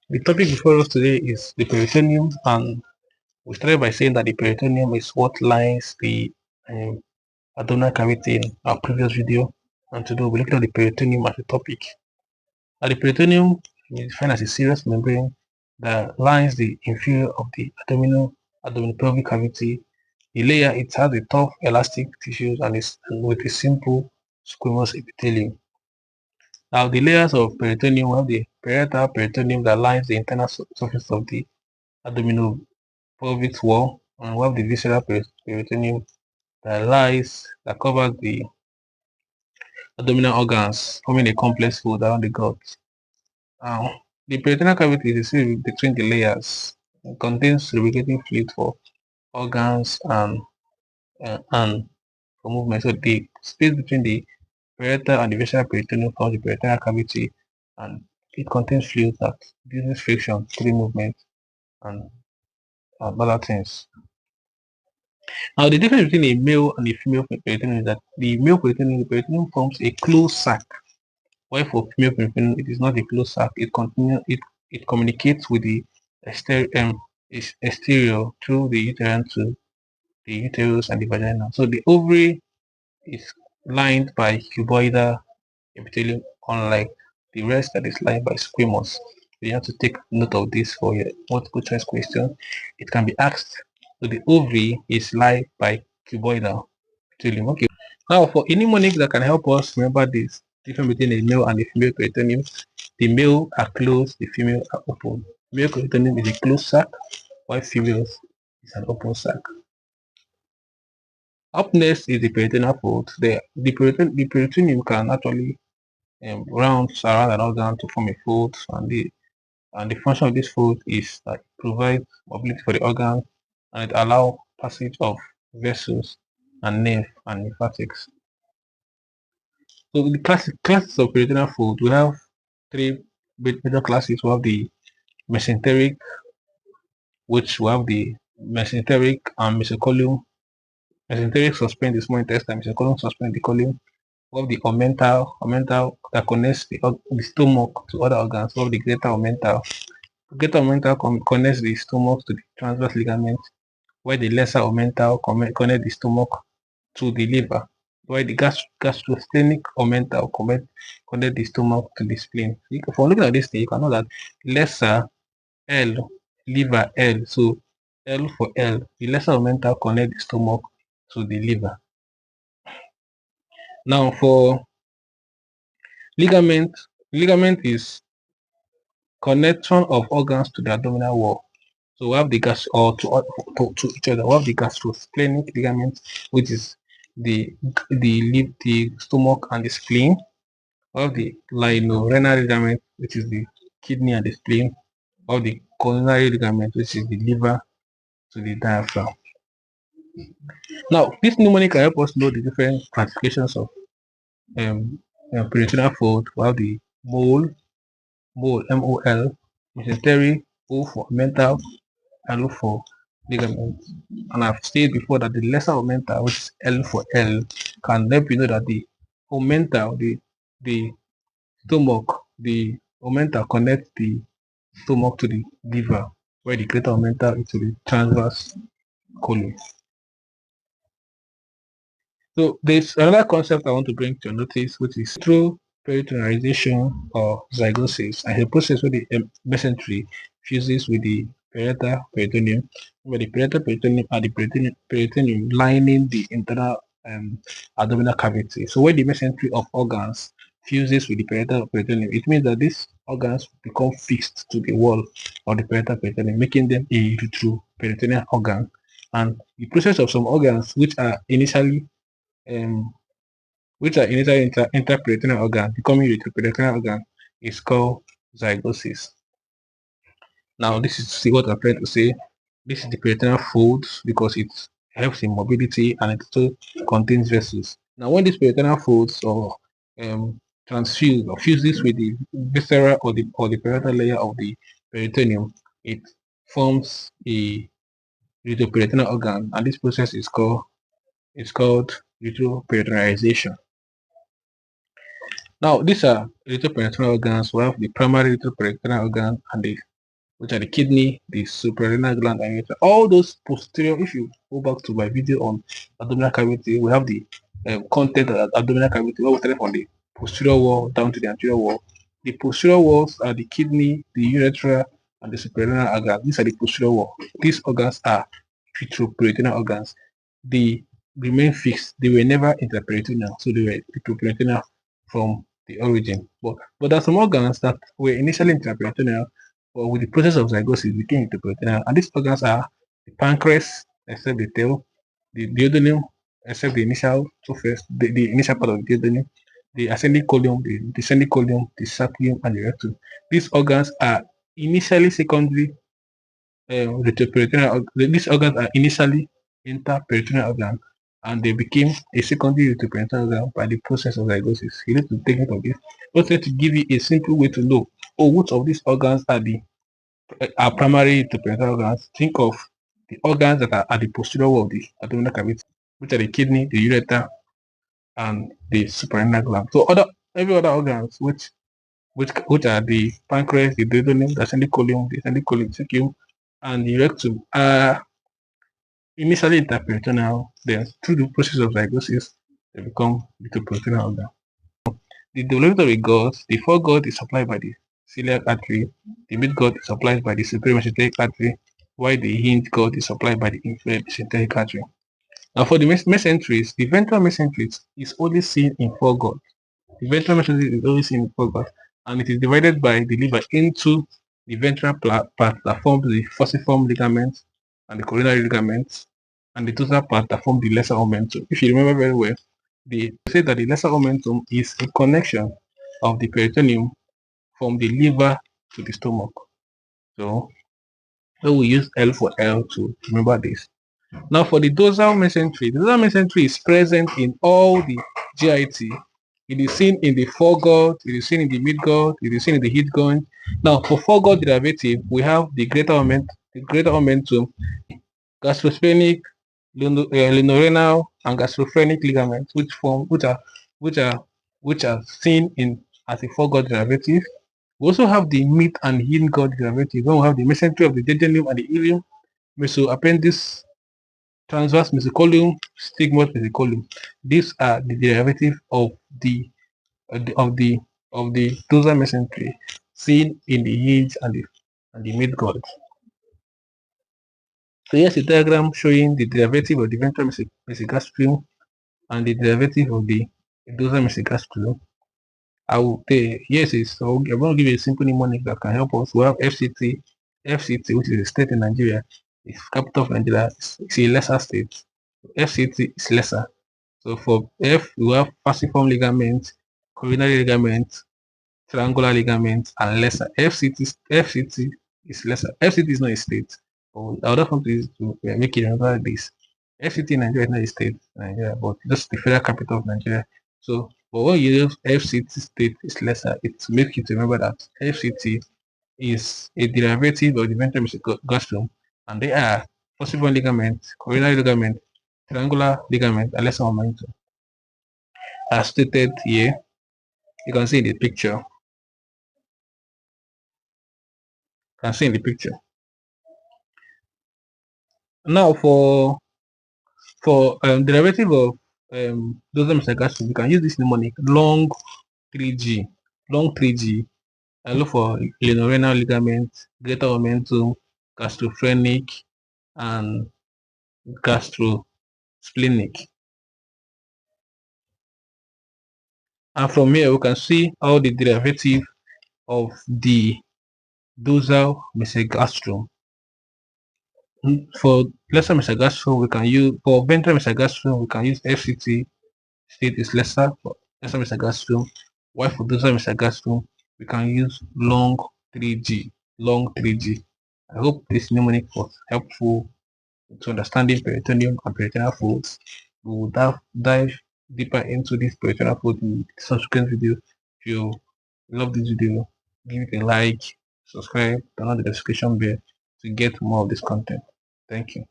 The topic before us today is the peritoneum, and we started by saying that the peritoneum is what lines the abdominal cavity in our previous video, and today we'll look at the peritoneum as a topic. Now, the peritoneum is defined as a serous membrane that lines the inferior of the abdominopelvic cavity. The layer, it has a tough elastic tissues and is with a simple squamous epithelium. Now, the layers of peritoneum, we have the parietal peritoneum that lines the internal surface of the abdominopelvic wall, and we have the visceral peritoneum that covers the abdominal organs, forming a complex fold around the gut. Now, the peritoneal cavity is the space between the layers. It contains lubricating fluid for organs and for movement. So the space between the parietal and the visceral peritoneum forms the peritoneal cavity, and it contains fluid that reduces friction through movement and other things. Now, the difference between a male and a female peritoneum is that the male peritoneum forms a closed sac, while for female peritoneum it is not a closed sac. It communicates with the exterior through the uterine to the uterus and the vagina. So the ovary is lined by cuboidal epithelium, unlike the rest that is lined by squamous. You have to take note of this for your multiple choice question. It can be asked. So the ovary is lined by cuboidal epithelium. Okay. Now for a mnemonic that can help us remember this difference between a male and a female peritoneum, the male are closed, the female are open. Male peritoneum is a closed sac, while females is an open sac. Up next is the peritoneal fold. The peritoneum can actually rounds around an organ to form a fold, and the function of this fold is that it provides mobility for the organ, and it allows passage of vessels and nerve and lymphatics. So the classes of peritoneal fold, we have three major classes. We have the mesenteric, which we have the mesenteric and mesocolum. Mesenteric suspend the small intestine, mesocolum suspend the colon. We have the omental that connects the stomach to other organs. We have the greater omental. Greater omental connects the stomach to the transverse ligament, while the lesser omental connects the stomach to the liver, while the gastrosplenic omental connect the stomach to the spleen. For looking at this thing, you can know that lesser L, liver L. So L for L. The lesser omental connect the stomach to the liver. Now for ligament is connection of organs to the abdominal wall. So we have the to each other. We have the gastrosplenic ligament, which is the stomach and the spleen. We have the lienorenal ligament, which is the kidney and the spleen. We have the coronary ligament, which is the liver to the diaphragm. Now, this mnemonic can help us know the different classifications of peritoneal fold. We have the MOL, MOL, mesentery, O for mental, L for ligament. And I've stated before that the lesser omental, which is L for L, can help you know that the omental, the stomach, the omental connects the stomach to the liver, where the greater omental is to the transverse colon. So there's another concept I want to bring to your notice, which is through peritonealization or zygosis, and a process where the mesentery fuses with the parietal peritoneum, where the parietal peritoneum and the peritoneum lining the internal abdominal cavity. So when the mesentery of organs fuses with the parietal peritoneum, it means that these organs become fixed to the wall of the parietal peritoneum, making them a retroperitoneal organ. And the process of some organs which are initially interperitoneal organ becoming retroperitoneal organ is called zygosis. Now, this is what I'm trying to say. This is the peritoneal fold because it helps in mobility and it also contains vessels. Now, when this peritoneal folds or transfuse or fuses with the viscera or the parietal layer of the peritoneum, it forms a retroperitoneal organ, and this process is called retroperitonealization. Now, these are retroperitoneal organs. We have the primary retroperitoneal organ and the which are the kidney, the suprarenal gland, and urethra. All those posterior. If you go back to my video on abdominal cavity, we have the content of the abdominal cavity. Where we started from the posterior wall down to the anterior wall. The posterior walls are the kidney, the urethra, and the suprarenal organs. These are the posterior wall. These organs are retroperitoneal organs. They remain fixed. They were never interperitoneal, so they were retroperitoneal from the origin. But there are some organs that were initially interperitoneal, but with the process of zygosis became interperitoneal. And these organs are the pancreas, except the tail, the duodenum, except the initial surface, the initial part of the duodenum, the ascending column, the descending column, the sapium, and the rectum. These organs are initially secondary retroperitoneal. These organs are initially interperitoneal organs, and they became a secondary retroperitoneal organ by the process of zygosis. You need to take note of this. Also, to give you a simple way to know, which of these organs are primary retroperitoneal organs. Think of the organs that are at the posterior wall of the abdominal cavity, which are the kidney, the ureter, and the suprarenal gland. So every other organs which are the pancreas, the duodenum, the ascending column, the saccum, and the rectum are initially interperitoneal. Then through the process of zygosis, they become retroperitoneal organ. The development gut, the foregut is supplied by the celiac artery, the midgut is supplied by the superior mesenteric artery, while the hindgut is supplied by the inferior mesenteric artery. Now for the mesenteries, the ventral mesentery is only seen in foregut. The ventral mesentery is always seen in foregut, and it is divided by the liver into the ventral part that forms the falciform ligament and the coronary ligaments, and the total part that forms the lesser omentum. If you remember very well, they say that the lesser omentum is a connection of the peritoneum from the liver to the stomach. So we use L for L to remember this. Now for the dorsal mesentery is present in all the GIT. It is seen in the foregut, it is seen in the midgut, it is seen in the hindgut. Now for foregut derivative, we have the greater omentum, gastrosphenic, lunorenal, and gastrophrenic ligaments, which are seen in as a foregut derivative. We also have the mid and hindgut derivative. When we have the mesentery of the jejunum and the ileum, mesoappendix, transverse mesocolum, stigmoid mesocolum. These are the derivative of the dorsal mesentery seen in the hinge and the midgut. So here's a diagram showing the derivative of the ventral mesogastrium and the derivative of the dorsal mesogastrium. Yes, so I'm going to give you a simple mnemonic that can help us. We have FCT, which is a state in Nigeria, is capital of Nigeria, it's a lesser state. FCT is lesser. So for F, we have falciform ligament, coronary ligament, triangular ligament, and lesser. FCT is lesser. FCT is not a state. Our other countries to make it remember this. FCT in Nigeria is not a state in Nigeria, but just the federal capital of Nigeria. So, but when you use FCT state is lesser, it makes you to remember that FCT is a derivative of the ventral mesogastrium, and they are falciform ligament, coronary ligament, triangular ligament, and lesser omentum. As stated here, you can see in the picture. Now for derivative of dorsal mesogastrium, we can use this mnemonic long 3G. Long 3G. I look for lunorenal ligament, greater omentum, gastrophrenic, and gastrosplenic. And from here, we can see all the derivative of the dorsal mesogastrium. For lesser mesogastrium, we can use, for ventral mesogastrium, we can use FCT, state is lesser for lesser mesogastrium, while for dorsal mesogastrium, we can use long 3G. I hope this mnemonic was helpful to understanding peritoneum and peritoneal folds. We will dive deeper into this peritoneal fold in the subsequent video. If you love this video, give it a like, subscribe, turn on the notification bell to get more of this content. Thank you.